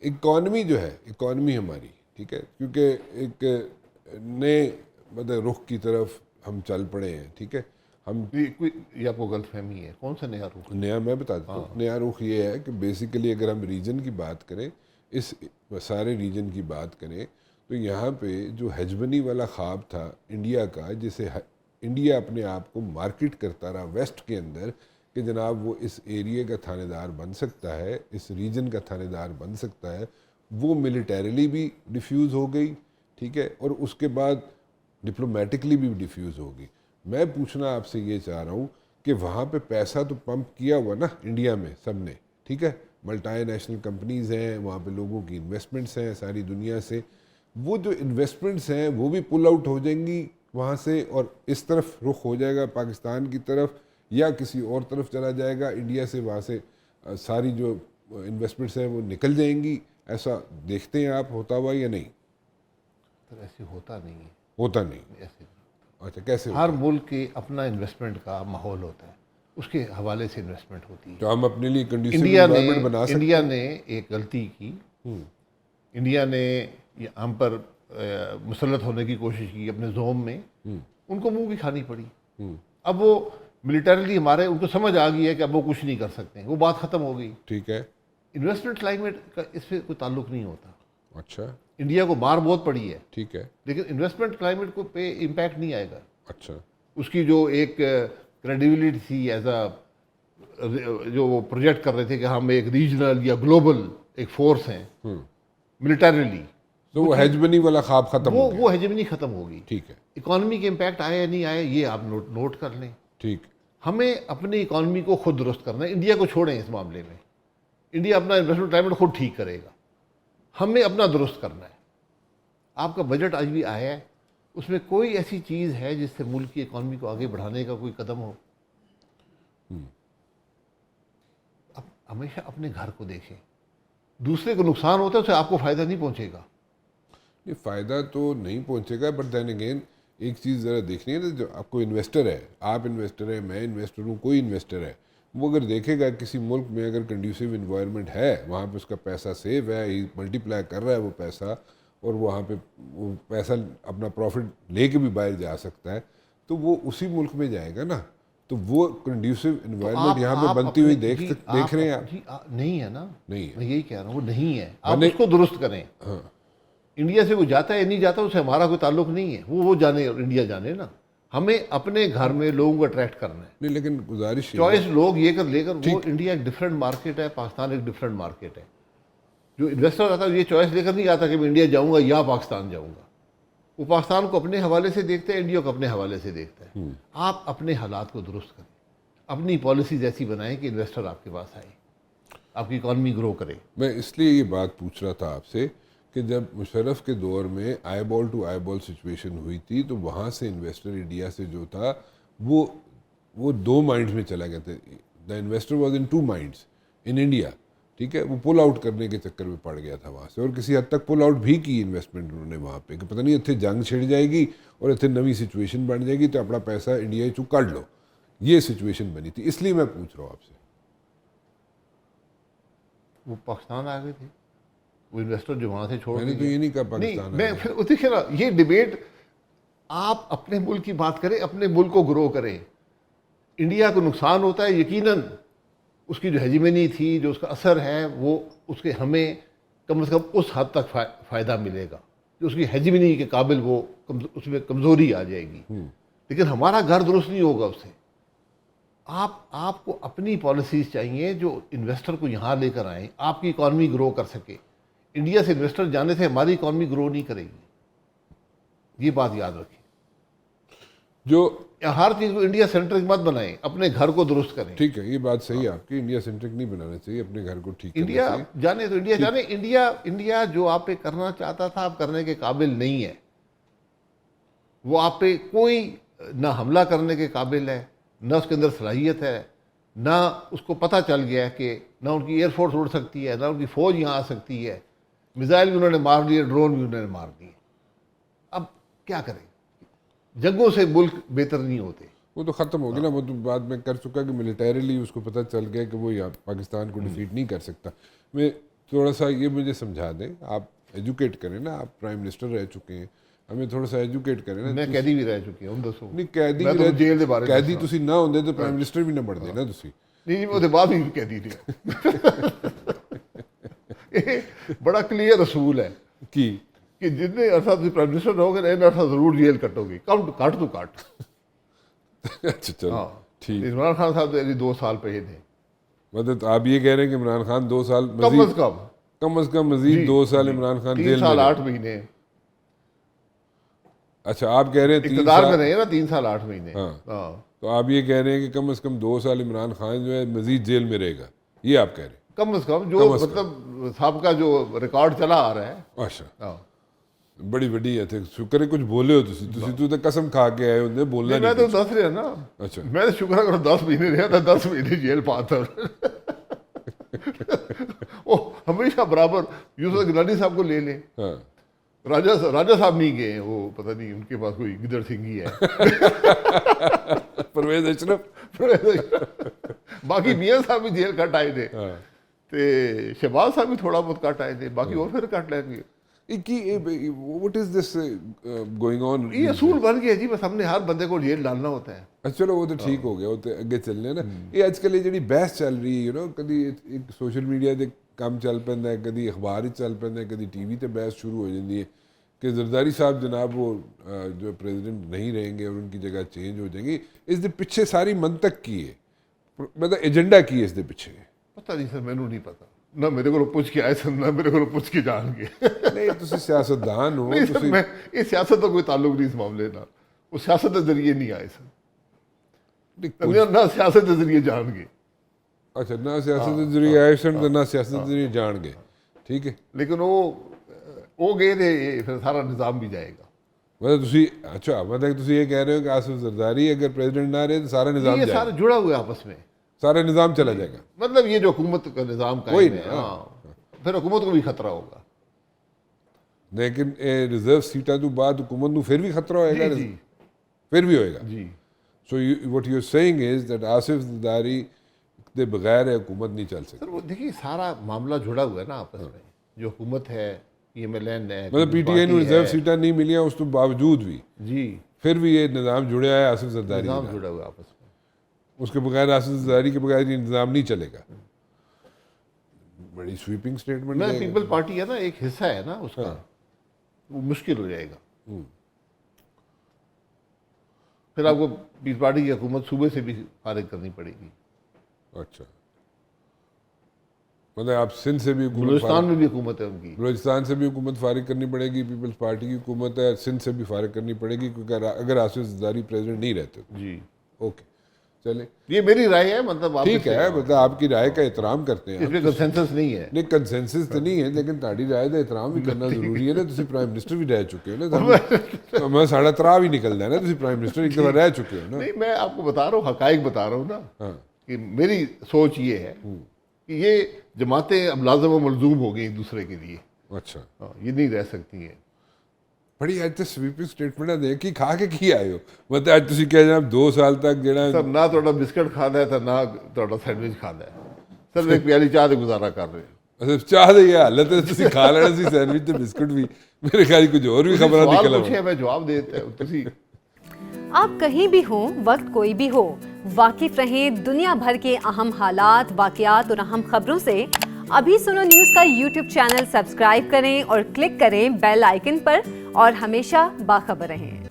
Economy جو ہے، economy ہماری ٹھیک ہے، کیونکہ ایک نئے مطلب رخ کی طرف ہم چل پڑے ہیں، ٹھیک ہے. ہم یہ آپ کو غلط فہمی ہے. کون سا نیا رخ؟ نیا میں بتا دیتا ہوں. نیا رخ یہ ہے کہ بیسیکلی اگر ہم ریجن کی بات کریں، اس سارے ریجن کی بات کریں، تو یہاں پہ جو ہیجمنی والا خواب تھا انڈیا کا، جسے انڈیا اپنے آپ کو مارکیٹ کرتا رہا ویسٹ کے اندر کہ جناب وہ اس ایریے کا تھانے دار بن سکتا ہے، اس ریجن کا تھانے دار بن سکتا ہے، وہ ملیٹریلی بھی ڈیفیوز ہو گئی، ٹھیک ہے، اور اس کے بعد ڈپلومیٹکلی بھی ڈیفیوز ہوگی. میں پوچھنا آپ سے یہ چاہ رہا ہوں کہ وہاں پہ پیسہ تو پمپ کیا ہوا نا انڈیا میں سب نے، ٹھیک ہے، ملٹی نیشنل کمپنیز ہیں، وہاں پہ لوگوں کی انویسٹمنٹس ہیں ساری دنیا سے. وہ جو انویسٹمنٹس ہیں وہ بھی پل آؤٹ ہو جائیں گی وہاں سے، اور اس طرف رخ ہو جائے گا پاکستان کی طرف، یا کسی اور طرف چلا جائے گا انڈیا سے. وہاں سے ساری جو انویسٹمنٹس ہیں وہ نکل جائیں گی. ایسا دیکھتے ہیں آپ ہوتا ہوا یا نہیں؟ سر ایسے ہوتا نہیں ہے. ہوتا نہیں. ایسے اچھا، کیسے ہر ملک کے اپنا انویسٹمنٹ کا ماحول ہوتا ہے، اس کے حوالے سے انویسٹمنٹ ہوتی ہے. تو ہم اپنے لیے کنڈیشن انوائرمنٹ بنا سکتے ہیں. انڈیا نے ایک غلطی کی. انڈیا نے ہم پر مسلط ہونے کی کوشش کی اپنے زوم میں، ان کو منہ کی کھانی پڑی. اب وہ ملیٹریلی ہمارے ان کو سمجھ آ گئی ہے کہ اب وہ کچھ نہیں کر سکتے، وہ بات ختم ہو گئی. ٹھیک ہے. انویسٹمنٹ کلائمیٹ کا اس سے کوئی تعلق نہیں ہوتا. اچھا. انڈیا کو مار بہت پڑی ہے، ٹھیک ہے، لیکن انویسٹمنٹ کلائمیٹ کو پہ امپیکٹ نہیں آئے گا. اچھا. اس کی جو ایک کریڈیبلٹی تھی ایز اے، جو وہ پروجیکٹ کر رہے تھے کہ ہم ایک ریجنل یا گلوبل ایک فورس ہیں ملیٹریلی، تو وہ ہیجمنی والا خواب ختم ہو گیا. وہ ہیجمنی ختم ہو گئی. ٹھیک ہے. اکانومی کے امپیکٹ آئے یا نہیں آئے یہ آپ نوٹ کر لیں. ٹھیک. ہمیں اپنی اکانومی کو خود درست کرنا ہے. انڈیا کو چھوڑیں اس معاملے میں، انڈیا اپنا انویسٹمنٹ کلائمیٹ خود ٹھیک کرے گا. ہمیں اپنا درست کرنا ہے. آپ کا بجٹ آج بھی آیا ہے، اس میں کوئی ایسی چیز ہے جس سے ملک کی اکانومی کو آگے بڑھانے کا کوئی قدم ہو؟ اب ہمیشہ اپنے گھر کو دیکھیں. دوسرے کو نقصان ہوتا ہے، اسے آپ کو فائدہ نہیں پہنچے گا. یہ فائدہ تو نہیں پہنچے گا، بٹ دین اگین ایک چیز ذرا دیکھنی ہے نا، جو آپ کو انویسٹر ہے، آپ انویسٹر ہیں، میں انویسٹر ہوں، کوئی انویسٹر ہے، وہ اگر دیکھے گا کسی ملک میں اگر کنڈیوسیو انوائرمنٹ ہے، وہاں پہ اس کا پیسہ سیو ہے، ملٹی پلائی کر رہا ہے وہ پیسہ، اور وہاں پہ وہ پیسہ اپنا پروفٹ لے کے بھی باہر جا سکتا ہے، تو وہ اسی ملک میں جائے گا نا. تو وہ کنڈیوسیو انوائرمنٹ یہاں پہ بنتی ہوئی دیکھ رہے ہیں آپ؟ نہیں ہے نا. نہیں ہے. میں یہی کہہ رہا ہوں، وہ نہیں ہے. آپ اس کو درست کریں. انڈیا سے وہ جاتا ہے نہیں جاتا، اسے ہمارا کوئی تعلق نہیں ہے. وہ جانے اور انڈیا جانے نا. ہمیں اپنے گھر میں لوگوں کو اٹریکٹ کرنا ہے. نہیں، لیکن گزارش چوائس لوگ یہ کر لے کر، وہ انڈیا ایک ڈفرینٹ مارکیٹ ہے، پاکستان ایک ڈفرینٹ مارکیٹ ہے. جو انویسٹر آتا ہے یہ چوائس لے کر نہیں آتا کہ میں انڈیا جاؤں گا یا پاکستان جاؤں گا. وہ پاکستان کو اپنے حوالے سے دیکھتا ہے، انڈیا کو اپنے حوالے سے دیکھتا ہے. آپ اپنے حالات کو درست کریں، اپنی پالیسیز ایسی بنائیں کہ انویسٹر آپ کے پاس آئے، آپ کی اکانومی گرو کرے. میں اس لیے یہ بات پوچھ رہا تھا آپ سے کہ جب مشرف کے دور میں آئی بال ٹو آئی بال سچویشن ہوئی تھی، تو وہاں سے انویسٹر انڈیا سے جو تھا وہ دو مائنڈز میں چلا گیا تھا. The investor was in two minds in India, ٹھیک ہے. وہ پل آؤٹ کرنے کے چکر میں پڑ گیا تھا وہاں سے، اور کسی حد تک پل آؤٹ بھی کی انویسٹمنٹ انہوں نے وہاں پہ کہ پتہ نہیں اتنے جنگ چھڑ جائے گی اور اتنے نئی سچویشن بن جائے گی تو اپنا پیسہ انڈیا چو کر لو. یہ سچویشن بنی تھی. اس لیے میں پوچھ رہا ہوں آپ سے. وہ پاکستان آ گئے تھے، وہ انویسٹر جو وہاں سے چھوڑ میں نے تو یہ نہیں کہا پاکستان. میں پھر دیکھیں نا، یہ ڈبیٹ آپ اپنے ملک کی بات کریں، اپنے ملک کو گرو کریں. انڈیا کو نقصان ہوتا ہے یقیناً، اس کی جو ہیجمنی تھی، جو اس کا اثر ہے، وہ اس کے ہمیں کم از کم اس حد تک فائدہ ملے گا جو اس کی ہیجمنی کے قابل وہ اس میں کمزوری آ جائے گی. لیکن ہمارا گھر درست نہیں ہوگا اس سے. آپ کو اپنی پالیسیز چاہیے جو انویسٹر کو یہاں لے کر آئیں، آپ کی اکانومی گرو کر سکے. انڈیا سے انویسٹر جانے سے ہماری اکانومی گرو نہیں کرے گی، یہ بات یاد رکھیں. جو ہر چیز کو انڈیا سینٹرک مت بنائیں، اپنے گھر کو درست کریں. ٹھیک ہے، یہ بات صحیح ہے آپ کی. انڈیا سینٹرک نہیں بنانا چاہیے، اپنے گھر کو ٹھیک کرنا انڈیا چاہیے. جانے تو انڈیا جانے. انڈیا جو آپ پہ کرنا چاہتا تھا آپ کرنے کے قابل نہیں ہے. وہ آپ پہ کوئی نہ حملہ کرنے کے قابل ہے، نہ اس کے اندر صلاحیت ہے، نہ اس کو پتہ چل گیا ہے کہ نہ ان کی ایئر فورس اڑ سکتی ہے، نہ ان کی فوج یہاں آ سکتی ہے. میزائل بھی انہوں نے مار دیے، ڈرون بھی انہوں نے مار دیے. اب کیا کریں؟ جنگوں سے ملک بہتر نہیں ہوتے. وہ تو ختم ہو گیا نا. وہ تو بعد میں کر چکا کہ ملیٹریلی اس کو پتہ چل گیا کہ وہ پاکستان کو ڈیفیٹ نہیں کر سکتا. میں تھوڑا سا یہ مجھے سمجھا دیں, آپ ایجوکیٹ کریں نا, آپ پرائم منسٹر رہ چکے ہیں, ہمیں تھوڑا سا ایجوکیٹ کریں نا. میں قیدی بھی رہ چکی ہوں, دسو نہیں قیدی میں تو جیل دے بارے قیدی تسی نہ ہوندے تو پرائم منسٹر بھی نہ بنتے نا تسی. نہیں وہ بعد بھی قیدی تھے. بڑا کلیئر اصول ہے کی کہ جتنے عرصہ تم پرائم منسٹر رہو گے اتنا عرصہ ضرور جیل کٹو گے, کٹ تو کٹ. اچھا چلو ٹھیک. عمران خان صاحب تو 2 سال پہ تھے, مطلب آپ یہ کہہ رہے ہیں کہ عمران خان 2 سال کم از کم مزید 2 سال عمران خان 3 جیل سال میں 8 مہینے. اچھا آپ کہہ رہے ہیں 3 اقتدار سال میں رہے نا 3 سال 8 مہینے. ہاں تو آپ یہ کہہ رہے ہیں کہ کم از کم 2 سال عمران خان جو ہے مزید جیل میں رہے گا, یہ آپ کہہ رہے ہیں؟ کم از کم جو مطلب سابقہ جو ریکارڈ چلا آ رہا ہے. اچھا بڑی وڈی ہے, شکر ہے کچھ بولے ہو تسی تو قسم کھا کے آئے ہوندے, بولنا میں نہیں. تو دس رہا نا. اچھا میں تو شکر کرو 10 مہینے رہا تھا, 10 مہینے جیل پاتا. وہ ہمیشہ برابر یوسف گیلانی صاحب کو لے لیں, ہاں راجہ صاحب نہیں گئے, وہ پتہ نہیں ان کے پاس کوئی گدڑ سنگھی ہے. پرویز اشرف, باقی میاں صاحب بھی جیل کٹ آئے تھے, شہباز صاحب بھی تھوڑا بہت کٹ آئے تھے, باقی اور پھر کٹ لیں گے. what is this going on? یہ اصول بن گیا جی, بس ہم نے ہر بندے کو جیل ڈالنا ہوتا ہے. چلو وہ تو ٹھیک ہو گیا, وہ تو اگے چلنے نا. یہ اج کل یہ جڑی بحث چل رہی ہے, یو نو, کدی ایک سوشل میڈیا تے کام چل پیندا ہے, کدی اخبار چل پیندا ہے, کدی ٹی وی تے بحث شروع ہو جاندی ہے کہ زرداری صاحب جناب وہ جو پریزیڈنٹ نہیں رہیں گے اور ان کی جگہ چینج ہو جائیں گی. اس دے پیچھے ساری منطق کی ہے, مطلب ایجنڈا کی ہے اس دے پیچھے؟ پتہ نہیں سر, مینوں نہیں پتا, نہ میرے کو پوچھ کے آئے سن, نہ میرے کو پوچھ کے جان گے. نہیں تسی سیاستدان ہو, میں یہ سیاست کا کوئی تعلق نہیں اس معاملے نال, وہ سیاست کے ذریعے نہیں آئے سن, نہ سیاست کے ذریعے جان گے. اچھا نہ سیاست کے ذریعے آئے سن تو نہ سیاست کے ذریعے جان گے, ٹھیک ہے. لیکن وہ گئے تھے, پھر سارا نظام بھی جائے گا. مطلب تسی اچھا مطلب تسی یہ کہہ رہے ہو کہ آصف زرداری اگر پریزیڈنٹ نہ رہے تو سارا نظام یہ جائے سارا جڑا ہوا ہے آپس میں, سارا نظام چلا جائے گا. مطلب یہ جو حکومت کا نظام قائم ہے, پھر حکومت کو بھی خطرہ ہوگا. لیکن ریزرو سیٹاں تو بعد حکومت نو پھر بھی خطرہ ہوئے گا, جی پھر بھی ہوئے گا. جی. So what you saying is that Asif Zardari کے بغیر حکومت نہیں چل سکتی. سر وہ دیکھیے سارا معاملہ جڑا ہوا ہے نا آپس میں, جو حکومت ہے PMLN ہے, مطلب P T I know reserve سیٹاں نہیں ملیاں, اس تو باوجود بھی جی پھر بھی یہ نظام جڑا ہے آصف زرداری, نظام جڑا ہوا ہے آپس میں. اس کے بغیر آصف زرداری کے بغیر یہ نظام نہیں چلے گا. بڑی سویپنگ سٹیٹمنٹ. میں پیپل پارٹی ہے نا, ایک حصہ ہے نا اس کا, وہ مشکل ہو جائے گا. پھر آپ کو پیپل پارٹی کی حکومت صوبے سے بھی فارغ کرنی پڑے گی. اچھا مطلب آپ سندھ سے بھی, بلوچستان میں بھی حکومت ہے ان کی, بلوچستان سے بھی حکومت فارغ کرنی پڑے گی, پیپلز پارٹی کی حکومت ہے, سندھ سے بھی فارغ کرنی پڑے گی, کیونکہ اگر آصف زرداری پریزیڈنٹ نہیں رہتے. جی اوکے چلیں, یہ میری رائے ہے, مطلب ٹھیک ہے, مطلب آپ کی رائے کا احترام کرتے ہیں. اس میں کنسنسس نہیں ہے. نہیں کنسنسس تو نہیں ہے, لیکن تہاڈی رائے کا احترام بھی کرنا ضروری ہے نا. تسی پرائم منسٹر بھی رہ چکے ہو نا, میں ساڑھا ترا بھی نکلدا ہے نا, تسی پرائم منسٹر ایک دفعہ رہ چکے ہو نا. نہیں میں آپ کو بتا رہا ہوں, حقائق بتا رہا ہوں نا, کہ میری سوچ یہ ہے کہ یہ جماعتیں اب لازم و ملزوم ہو گئی ایک دوسرے کے لیے. اچھا یہ نہیں رہ سکتی ہیں. بڑی اج تے سویپنگ سٹیٹمنٹ دے کی کھا کے کی آئے ہو, مطلب اج تسی کہہ جناب 2 سال تک جڑا سر نہ تھوڑا بسکٹ کھانا ہے, نہ تھوڑا سینڈوچ کھانا ہے. سر ایک پیالی چاہ سے گزارا کر رہے ہیں. اچھا چاہ دے یہ حالت ہے, تسی کھا لینا سی سینڈوچ تے بسکٹ بھی, میرے خیال کچھ اور بھی خبریں نکل آئیں. میں جواب دیتا ہوں. آپ کہیں بھی ہوں, وقت کوئی بھی ہو, واقف رہیں دنیا بھر کے اہم حالات, واقعات اور اہم خبروں سے. ابھی سنو نیوز کا یوٹیوب چینل سبسکرائب کریں اور کلک کریں بیل آئیکن پر, اور ہمیشہ باخبر رہیں.